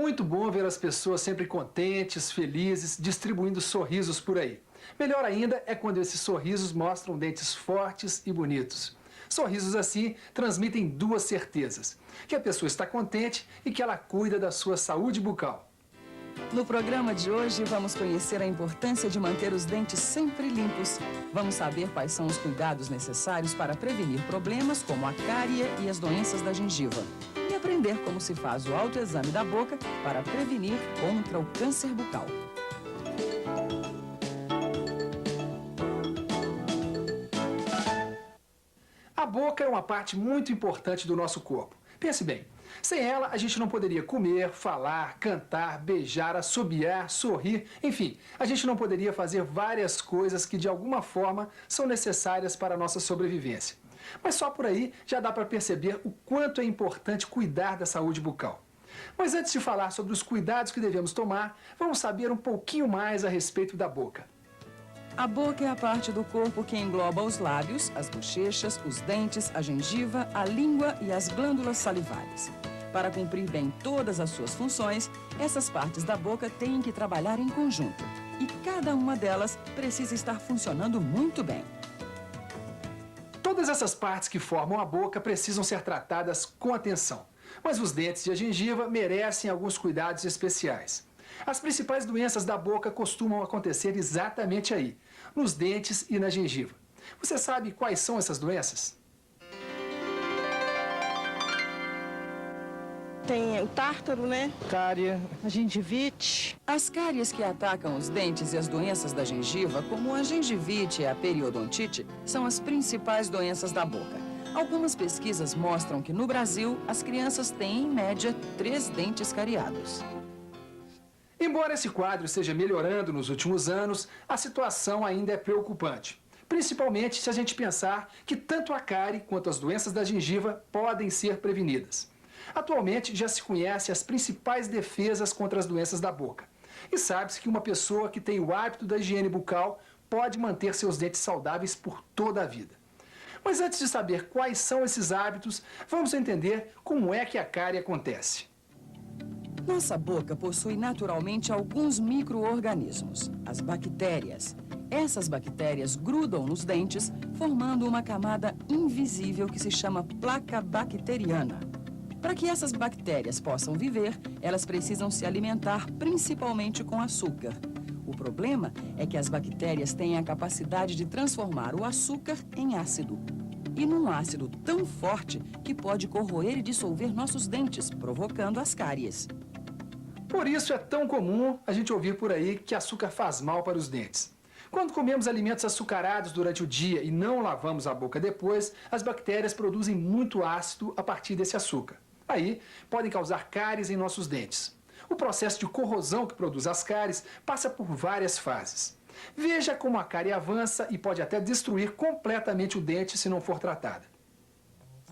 muito bom ver as pessoas sempre contentes, felizes, distribuindo sorrisos por aí. Melhor ainda é quando esses sorrisos mostram dentes fortes e bonitos. Sorrisos assim transmitem duas certezas: que a pessoa está contente e que ela cuida da sua saúde bucal. No programa de hoje, vamos conhecer a importância de manter os dentes sempre limpos. Vamos saber quais são os cuidados necessários para prevenir problemas como a cárie e as doenças da gengiva. E aprender como se faz o autoexame da boca para prevenir contra o câncer bucal. A boca é uma parte muito importante do nosso corpo. Pense bem, sem ela a gente não poderia comer, falar, cantar, beijar, assobiar, sorrir, enfim, a gente não poderia fazer várias coisas que de alguma forma são necessárias para a nossa sobrevivência. Mas só por aí já dá para perceber o quanto é importante cuidar da saúde bucal. Mas antes de falar sobre os cuidados que devemos tomar, vamos saber um pouquinho mais a respeito da boca. A boca é a parte do corpo que engloba os lábios, as bochechas, os dentes, a gengiva, a língua e as glândulas salivares. Para cumprir bem todas as suas funções, essas partes da boca têm que trabalhar em conjunto. E cada uma delas precisa estar funcionando muito bem. Todas essas partes que formam a boca precisam ser tratadas com atenção. Mas os dentes e a gengiva merecem alguns cuidados especiais. As principais doenças da boca costumam acontecer exatamente aí, nos dentes e na gengiva. Você sabe quais são essas doenças? Tem o tártaro, né? Cárie, A gengivite. As cáries que atacam os dentes e as doenças da gengiva, como a gengivite e a periodontite, são as principais doenças da boca. Algumas pesquisas mostram que no Brasil, as crianças têm, em média, 3 dentes cariados. Embora esse quadro esteja melhorando nos últimos anos, a situação ainda é preocupante. Principalmente se a gente pensar que tanto a cárie quanto as doenças da gengiva podem ser prevenidas. Atualmente já se conhece as principais defesas contra as doenças da boca. E sabe-se que uma pessoa que tem o hábito da higiene bucal pode manter seus dentes saudáveis por toda a vida. Mas antes de saber quais são esses hábitos, vamos entender como é que a cárie acontece. Nossa boca possui naturalmente alguns micro-organismos, as bactérias. Essas bactérias grudam nos dentes, formando uma camada invisível que se chama placa bacteriana. Para que essas bactérias possam viver, elas precisam se alimentar principalmente com açúcar. O problema é que as bactérias têm a capacidade de transformar o açúcar em ácido. E num ácido tão forte que pode corroer e dissolver nossos dentes, provocando as cáries. Por isso é tão comum a gente ouvir por aí que açúcar faz mal para os dentes. Quando comemos alimentos açucarados durante o dia e não lavamos a boca depois, as bactérias produzem muito ácido a partir desse açúcar. Aí, podem causar cáries em nossos dentes. O processo de corrosão que produz as cáries passa por várias fases. Veja como a cárie avança e pode até destruir completamente o dente se não for tratada.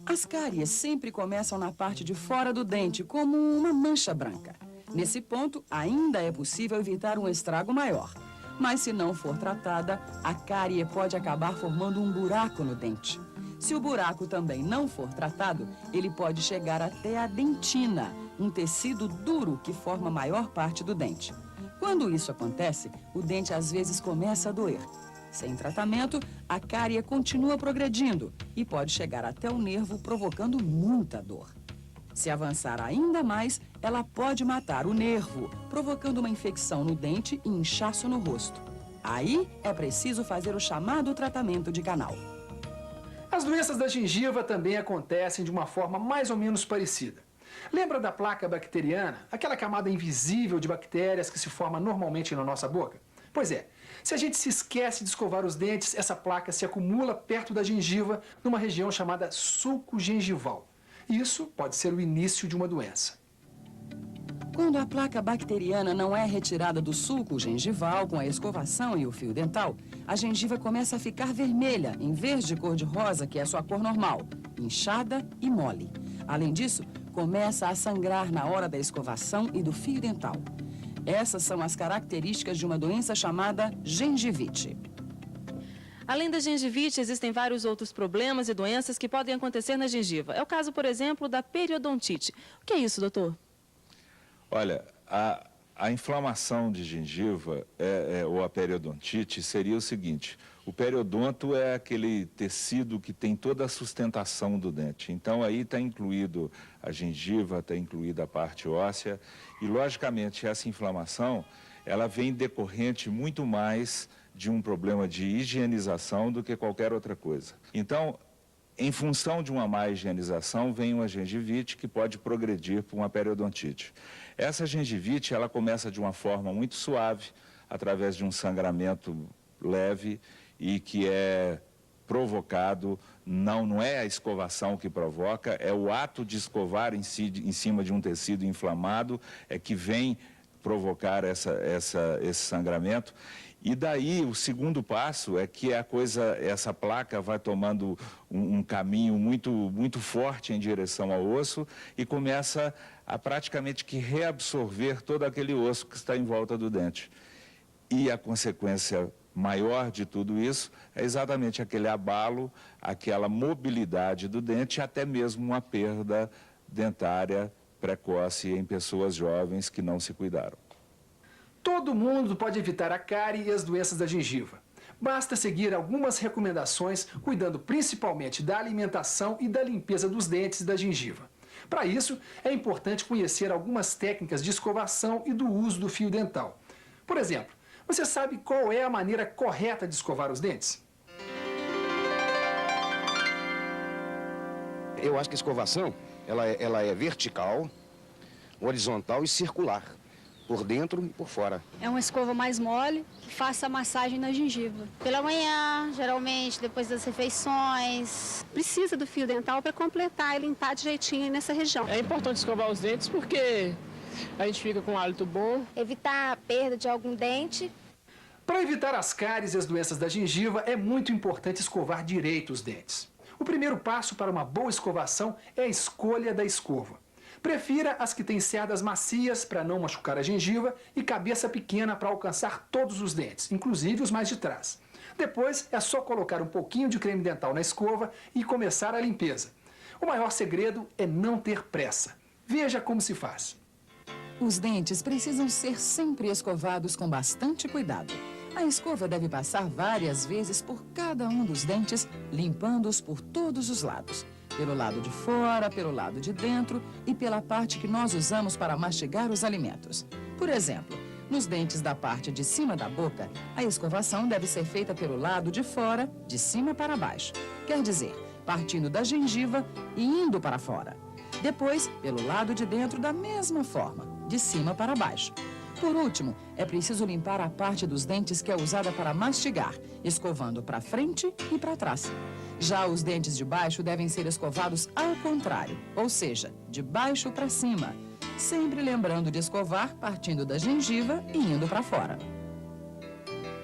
As cáries sempre começam na parte de fora do dente, como uma mancha branca. Nesse ponto, ainda é possível evitar um estrago maior. Mas se não for tratada, a cárie pode acabar formando um buraco no dente. Se o buraco também não for tratado, ele pode chegar até a dentina, um tecido duro que forma a maior parte do dente. Quando isso acontece, o dente às vezes começa a doer. Sem tratamento, a cárie continua progredindo e pode chegar até o nervo, provocando muita dor. Se avançar ainda mais, ela pode matar o nervo, provocando uma infecção no dente e inchaço no rosto. Aí é preciso fazer o chamado tratamento de canal. As doenças da gengiva também acontecem de uma forma mais ou menos parecida. Lembra da placa bacteriana, aquela camada invisível de bactérias que se forma normalmente na nossa boca? Pois é, se a gente se esquece de escovar os dentes, essa placa se acumula perto da gengiva, numa região chamada sulco gengival. Isso pode ser o início de uma doença. Quando a placa bacteriana não é retirada do sulco gengival com a escovação e o fio dental, a gengiva começa a ficar vermelha, em vez de cor-de-rosa, que é a sua cor normal, inchada e mole. Além disso, começa a sangrar na hora da escovação e do fio dental. Essas são as características de uma doença chamada gengivite. Além da gengivite, existem vários outros problemas e doenças que podem acontecer na gengiva. É o caso, por exemplo, da periodontite. O que é isso, doutor? Olha, a inflamação de gengiva ou a periodontite seria o seguinte: o periodonto é aquele tecido que tem toda a sustentação do dente. Então, aí está incluído a gengiva, está incluída a parte óssea e, logicamente, essa inflamação, ela vem decorrente muito mais de um problema de higienização do que qualquer outra coisa. Então, em função de uma má higienização, vem uma gengivite que pode progredir para uma periodontite. Essa gengivite, ela começa de uma forma muito suave, através de um sangramento leve e que é provocado, não é a escovação que provoca, é o ato de escovar em cima de um tecido inflamado, é que vem provocar esse sangramento. E daí, o segundo passo é que essa placa vai tomando um caminho muito forte em direção ao osso e começa a praticamente que reabsorver todo aquele osso que está em volta do dente. E a consequência maior de tudo isso é exatamente aquele abalo, aquela mobilidade do dente, até mesmo uma perda dentária precoce em pessoas jovens que não se cuidaram. Todo mundo pode evitar a cárie e as doenças da gengiva. Basta seguir algumas recomendações, cuidando principalmente da alimentação e da limpeza dos dentes e da gengiva. Para isso, é importante conhecer algumas técnicas de escovação e do uso do fio dental. Por exemplo, você sabe qual é a maneira correta de escovar os dentes? Eu acho que a escovação, ela é vertical, horizontal e circular, por dentro e por fora. É uma escova mais mole, que faça a massagem na gengiva. Pela manhã, geralmente, depois das refeições. Precisa do fio dental para completar e limpar direitinho nessa região. É importante escovar os dentes porque a gente fica com um hálito bom. Evitar a perda de algum dente. Para evitar as cáries e as doenças da gengiva, é muito importante escovar direito os dentes. O primeiro passo para uma boa escovação é a escolha da escova. Prefira as que têm cerdas macias para não machucar a gengiva e cabeça pequena para alcançar todos os dentes, inclusive os mais de trás. Depois é só colocar um pouquinho de creme dental na escova e começar a limpeza. O maior segredo é não ter pressa. Veja como se faz. Os dentes precisam ser sempre escovados com bastante cuidado. A escova deve passar várias vezes por cada um dos dentes, limpando-os por todos os lados. Pelo lado de fora, pelo lado de dentro e pela parte que nós usamos para mastigar os alimentos. Por exemplo, nos dentes da parte de cima da boca, a escovação deve ser feita pelo lado de fora, de cima para baixo. Quer dizer, partindo da gengiva e indo para fora. Depois, pelo lado de dentro da mesma forma, de cima para baixo. Por último, é preciso limpar a parte dos dentes que é usada para mastigar, escovando para frente e para trás. Já os dentes de baixo devem ser escovados ao contrário, ou seja, de baixo para cima, sempre lembrando de escovar partindo da gengiva e indo para fora.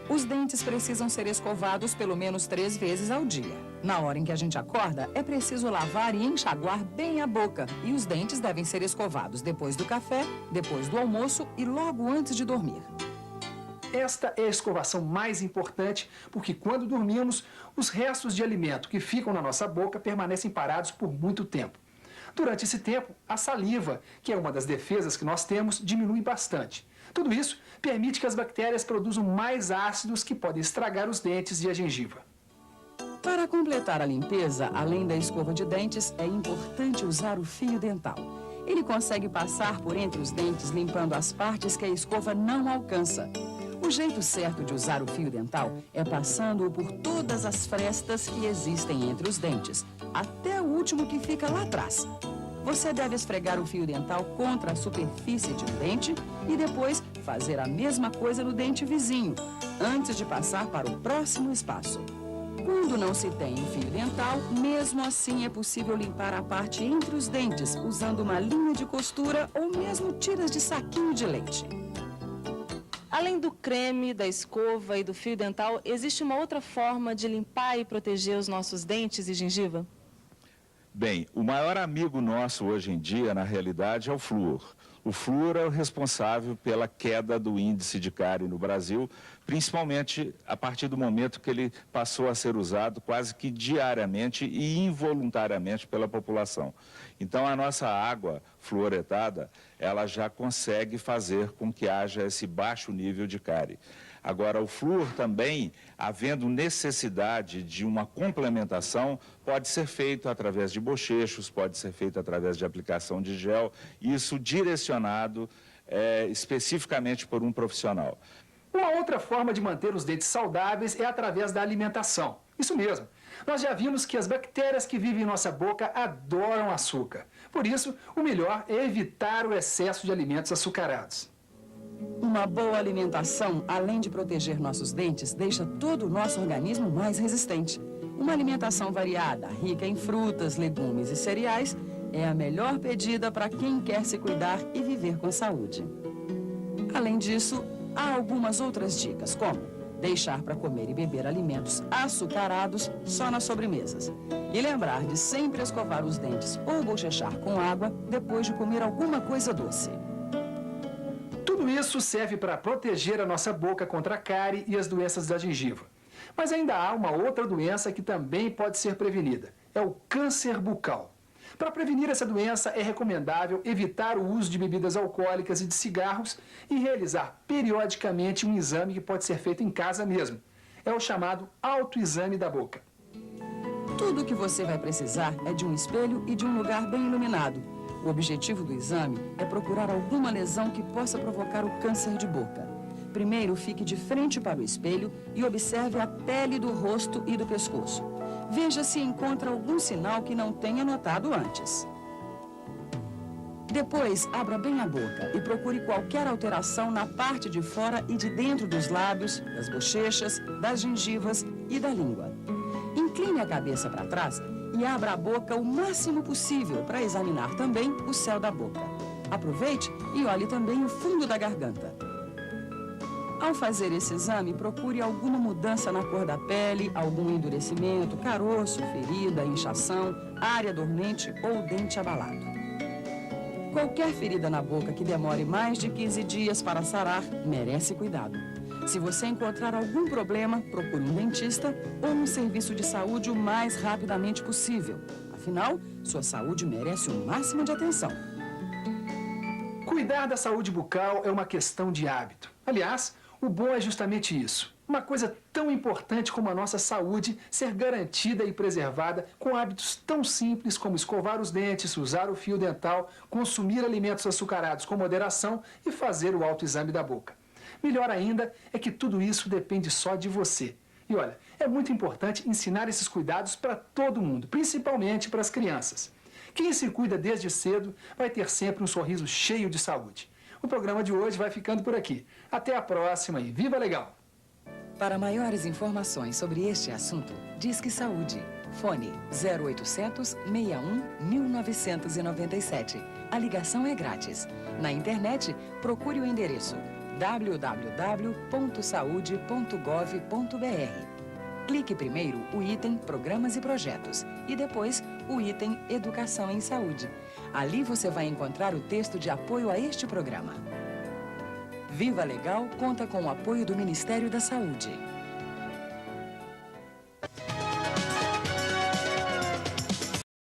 Os dentes precisam ser escovados pelo menos 3 vezes ao dia. Na hora em que a gente acorda, é preciso lavar e enxaguar bem a boca. E os dentes devem ser escovados depois do café, depois do almoço e logo antes de dormir. Esta é a escovação mais importante, porque quando dormimos, os restos de alimento que ficam na nossa boca permanecem parados por muito tempo. Durante esse tempo, a saliva, que é uma das defesas que nós temos, diminui bastante. Tudo isso permite que as bactérias produzam mais ácidos que podem estragar os dentes e a gengiva. Para completar a limpeza, além da escova de dentes, é importante usar o fio dental. Ele consegue passar por entre os dentes, limpando as partes que a escova não alcança. O jeito certo de usar o fio dental é passando-o por todas as frestas que existem entre os dentes, até o último que fica lá atrás. Você deve esfregar o fio dental contra a superfície de um dente e depois fazer a mesma coisa no dente vizinho, antes de passar para o próximo espaço. Quando não se tem o fio dental, mesmo assim é possível limpar a parte entre os dentes, usando uma linha de costura ou mesmo tiras de saquinho de leite. Além do creme, da escova e do fio dental, existe uma outra forma de limpar e proteger os nossos dentes e gengiva? Bem, o maior amigo nosso hoje em dia, na realidade, é o flúor. O flúor é o responsável pela queda do índice de cárie no Brasil, principalmente a partir do momento que ele passou a ser usado quase que diariamente e involuntariamente pela população. Então, a nossa água fluoretada, ela já consegue fazer com que haja esse baixo nível de cárie. Agora, o flúor também, havendo necessidade de uma complementação, pode ser feito através de bochechos, pode ser feito através de aplicação de gel, isso direcionado especificamente por um profissional. Uma outra forma de manter os dentes saudáveis é através da alimentação. Isso mesmo. Nós já vimos que as bactérias que vivem em nossa boca adoram açúcar. Por isso, o melhor é evitar o excesso de alimentos açucarados. Uma boa alimentação, além de proteger nossos dentes, deixa todo o nosso organismo mais resistente. Uma alimentação variada, rica em frutas, legumes e cereais, é a melhor pedida para quem quer se cuidar e viver com saúde. Além disso, há algumas outras dicas, como deixar para comer e beber alimentos açucarados só nas sobremesas. E lembrar de sempre escovar os dentes ou bochechar com água depois de comer alguma coisa doce. Tudo isso serve para proteger a nossa boca contra a cárie e as doenças da gengiva. Mas ainda há uma outra doença que também pode ser prevenida. É o câncer bucal. Para prevenir essa doença, é recomendável evitar o uso de bebidas alcoólicas e de cigarros e realizar periodicamente um exame que pode ser feito em casa mesmo. É o chamado autoexame da boca. Tudo o que você vai precisar é de um espelho e de um lugar bem iluminado. O objetivo do exame é procurar alguma lesão que possa provocar o câncer de boca. Primeiro, fique de frente para o espelho e observe a pele do rosto e do pescoço. Veja se encontra algum sinal que não tenha notado antes. Depois, abra bem a boca e procure qualquer alteração na parte de fora e de dentro dos lábios, das bochechas, das gengivas e da língua. Incline a cabeça para trás e abra a boca o máximo possível para examinar também o céu da boca. Aproveite e olhe também o fundo da garganta. Ao fazer esse exame, procure alguma mudança na cor da pele, algum endurecimento, caroço, ferida, inchação, área dormente ou dente abalado. Qualquer ferida na boca que demore mais de 15 dias para sarar merece cuidado. Se você encontrar algum problema, procure um dentista ou um serviço de saúde o mais rapidamente possível. Afinal, sua saúde merece o máximo de atenção. Cuidar da saúde bucal é uma questão de hábito. Aliás, o bom é justamente isso. Uma coisa tão importante como a nossa saúde ser garantida e preservada com hábitos tão simples como escovar os dentes, usar o fio dental, consumir alimentos açucarados com moderação e fazer o autoexame da boca. Melhor ainda é que tudo isso depende só de você. E olha, é muito importante ensinar esses cuidados para todo mundo, principalmente para as crianças. Quem se cuida desde cedo vai ter sempre um sorriso cheio de saúde. O programa de hoje vai ficando por aqui. Até a próxima e viva legal! Para maiores informações sobre este assunto, Disque Saúde. Fone 0800 61 1997. A ligação é grátis. Na internet, procure o endereço www.saude.gov.br. Clique primeiro o item Programas e Projetos e depois o item Educação em Saúde. Ali você vai encontrar o texto de apoio a este programa. Viva Legal conta com o apoio do Ministério da Saúde.